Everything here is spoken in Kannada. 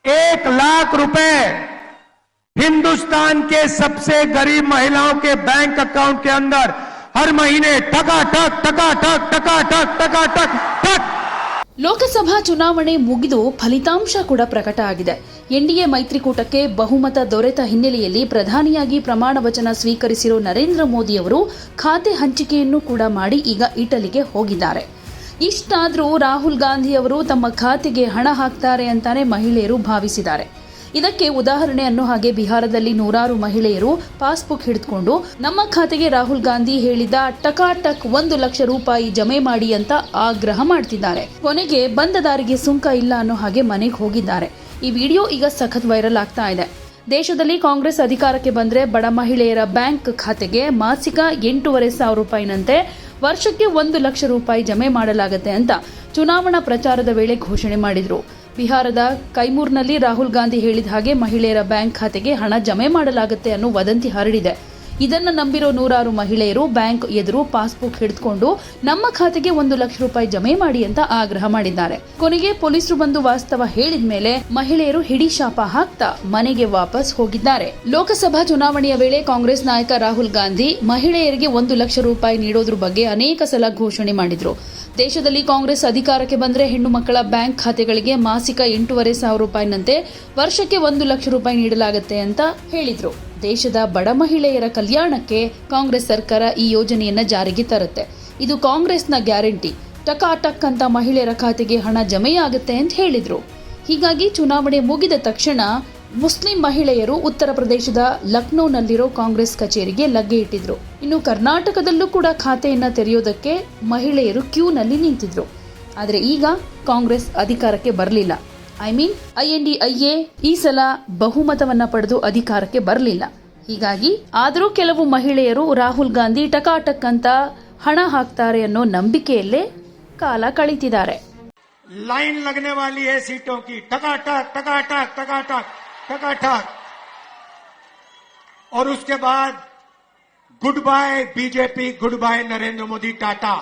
1,00,000 रुपए हिंदुस्तान के सबसे गरीब महिलाओं के बैंक अकाउंट के अंदर हर महीने टकाटक टकाटक टकाटक टकाटक टक। ಲೋಕಸಭಾ ಚುನಾವಣೆ ಮುಗಿದು ಫಲಿತಾಂಶ ಕೂಡ ಪ್ರಕಟ ಆಗಿದೆ. ಎನ್ಡಿಎ ಮೈತ್ರಿಕೂಟಕ್ಕೆ ಬಹುಮತ ದೊರೆತ ಹಿನ್ನೆಲೆಯಲ್ಲಿ ಪ್ರಧಾನಿಯಾಗಿ ಪ್ರಮಾಣ ವಚನ ಸ್ವೀಕರಿಸಿರೋ ನರೇಂದ್ರ ಮೋದಿ ಅವರು ಖಾತೆ ಹಂಚಿಕೆಯನ್ನು ಕೂಡ ಮಾಡಿ ಈಗ ಇಟಲಿಗೆ ಹೋಗಿದ್ದಾರೆ. ಇಷ್ಟಾದರೂ ರಾಹುಲ್ ಗಾಂಧಿ ಅವರು ತಮ್ಮ ಖಾತೆಗೆ ಹಣ ಹಾಕ್ತಾರೆ ಅಂತಾನೆ ಮಹಿಳೆಯರು ಭಾವಿಸಿದ್ದಾರೆ. ಇದಕ್ಕೆ ಉದಾಹರಣೆ ಅನ್ನೋ ಹಾಗೆ ಬಿಹಾರದಲ್ಲಿ ನೂರಾರು ಮಹಿಳೆಯರು ಪಾಸ್ಬುಕ್ ಹಿಡಿದುಕೊಂಡು ನಮ್ಮ ಖಾತೆಗೆ ರಾಹುಲ್ ಗಾಂಧಿ ಹೇಳಿದ ಟಕಾಟಕ್ 1 ಲಕ್ಷ ರೂಪಾಯಿ ಜಮೆ ಮಾಡಿ ಅಂತ ಆಗ್ರಹ ಮಾಡ್ತಿದ್ದಾರೆ. ಕೊನೆಗೆ ಬಂದ ದಾರಿಗೆ ಸುಂಕ ಇಲ್ಲ ಅನ್ನೋ ಹಾಗೆ ಮನೆಗೆ ಹೋಗಿದ್ದಾರೆ. ಈ ವಿಡಿಯೋ ಈಗ ಸಖತ್ ವೈರಲ್ ಆಗ್ತಾ ಇದೆ. ದೇಶದಲ್ಲಿ ಕಾಂಗ್ರೆಸ್ ಅಧಿಕಾರಕ್ಕೆ ಬಂದ್ರೆ ಬಡ ಮಹಿಳೆಯರ ಬ್ಯಾಂಕ್ ಖಾತೆಗೆ ಮಾಸಿಕ 8,500 ರೂಪಾಯಿನಂತೆ ವರ್ಷಕ್ಕೆ 1 ಲಕ್ಷ ರೂಪಾಯಿ ಜಮೆ ಮಾಡಲಾಗುತ್ತೆ ಅಂತ ಚುನಾವಣಾ ಪ್ರಚಾರದ ವೇಳೆ ಘೋಷಣೆ ಮಾಡಿದ್ರು. ಬಿಹಾರದ ಕೈಮೂರ್ನಲ್ಲಿ ರಾಹುಲ್ ಗಾಂಧಿ ಹೇಳಿದ ಹಾಗೆ ಮಹಿಳೆಯರ ಬ್ಯಾಂಕ್ ಖಾತೆಗೆ ಹಣ ಜಮೆ ಮಾಡಲಾಗುತ್ತೆ ಅನ್ನೋ ವದಂತಿ ಹರಡಿದೆ. ಇದನ್ನ ನಂಬಿರೋ ನೂರಾರು ಮಹಿಳೆಯರು ಬ್ಯಾಂಕ್ ಎದುರು ಪಾಸ್ಬುಕ್ ಹಿಡಿದುಕೊಂಡು ನಮ್ಮ ಖಾತೆಗೆ 1 ಲಕ್ಷ ರೂಪಾಯಿ ಜಮೆ ಮಾಡಿ ಅಂತ ಆಗ್ರಹ ಮಾಡಿದ್ದಾರೆ. ಕೊನೆಗೆ ಪೊಲೀಸರು ಬಂದು ವಾಸ್ತವ ಹೇಳಿದ ಮೇಲೆ ಮಹಿಳೆಯರು ಹಿಡಿ ಶಾಪ ಹಾಕ್ತಾ ಮನೆಗೆ ವಾಪಸ್ ಹೋಗಿದ್ದಾರೆ. ಲೋಕಸಭಾ ಚುನಾವಣೆಯ ವೇಳೆ ಕಾಂಗ್ರೆಸ್ ನಾಯಕ ರಾಹುಲ್ ಗಾಂಧಿ ಮಹಿಳೆಯರಿಗೆ 1 ಲಕ್ಷ ರೂಪಾಯಿ ನೀಡೋದ್ರ ಬಗ್ಗೆ ಅನೇಕ ಸಲ ಘೋಷಣೆ ಮಾಡಿದ್ರು. ದೇಶದಲ್ಲಿ ಕಾಂಗ್ರೆಸ್ ಅಧಿಕಾರಕ್ಕೆ ಬಂದರೆ ಹೆಣ್ಣು ಮಕ್ಕಳ ಬ್ಯಾಂಕ್ ಖಾತೆಗಳಿಗೆ ಮಾಸಿಕ 8,500 ರೂಪಾಯಿನಂತೆ ವರ್ಷಕ್ಕೆ 1 ಲಕ್ಷ ರೂಪಾಯಿ ನೀಡಲಾಗುತ್ತೆ ಅಂತ ಹೇಳಿದ್ರು. ದೇಶದ ಬಡ ಮಹಿಳೆಯರ ಕಲ್ಯಾಣಕ್ಕೆ ಕಾಂಗ್ರೆಸ್ ಸರ್ಕಾರ ಈ ಯೋಜನೆಯನ್ನ ಜಾರಿಗೆ ತರುತ್ತೆ. ಇದು ಕಾಂಗ್ರೆಸ್ನ ಗ್ಯಾರಂಟಿ. ಟಕಾಟಕ್ ಅಂತ ಮಹಿಳೆಯರ ಖಾತೆಗೆ ಹಣ ಜಮೆಯಾಗುತ್ತೆ ಅಂತ ಹೇಳಿದ್ರು. ಹೀಗಾಗಿ ಚುನಾವಣೆ ಮುಗಿದ ತಕ್ಷಣ ಮುಸ್ಲಿಂ ಮಹಿಳೆಯರು ಉತ್ತರ ಪ್ರದೇಶದ ಲಕ್ನೋನಲ್ಲಿರೋ ಕಾಂಗ್ರೆಸ್ ಕಚೇರಿಗೆ ಲಗ್ಗೆ ಇಟ್ಟಿದ್ರು. ಇನ್ನು ಕರ್ನಾಟಕದಲ್ಲೂ ಕೂಡ ಖಾತೆಯನ್ನ ತೆರೆಯೋದಕ್ಕೆ ಮಹಿಳೆಯರು ಕ್ಯೂನಲ್ಲಿ ನಿಂತಿದ್ರು. ಆದರೆ ಈಗ ಕಾಂಗ್ರೆಸ್ ಅಧಿಕಾರಕ್ಕೆ ಬರಲಿಲ್ಲ. INDIA ಈ ಸಲ ಬಹುಮತವನ್ನ ಪಡೆದು ಅಧಿಕಾರಕ್ಕೆ ಬರಲಿಲ್ಲ. ಹೀಗಾಗಿ ಆದರೂ ಕೆಲವು ಮಹಿಳೆಯರು ರಾಹುಲ್ ಗಾಂಧಿ ಟಕಾಟಕ್ ಅಂತ ಹಣ ಹಾಕ್ತಾರೆ ಅನ್ನೋ ನಂಬಿಕೆಯಲ್ಲೇ ಕಾಲ ಕಳೀತಿದ್ದಾರೆ. लाइन लगने वाली है सीटों की, टकाटक टकाटक टकाटक टकाटक, और उसके बाद goodbye BJP, goodbye Narendra Modi, Tata.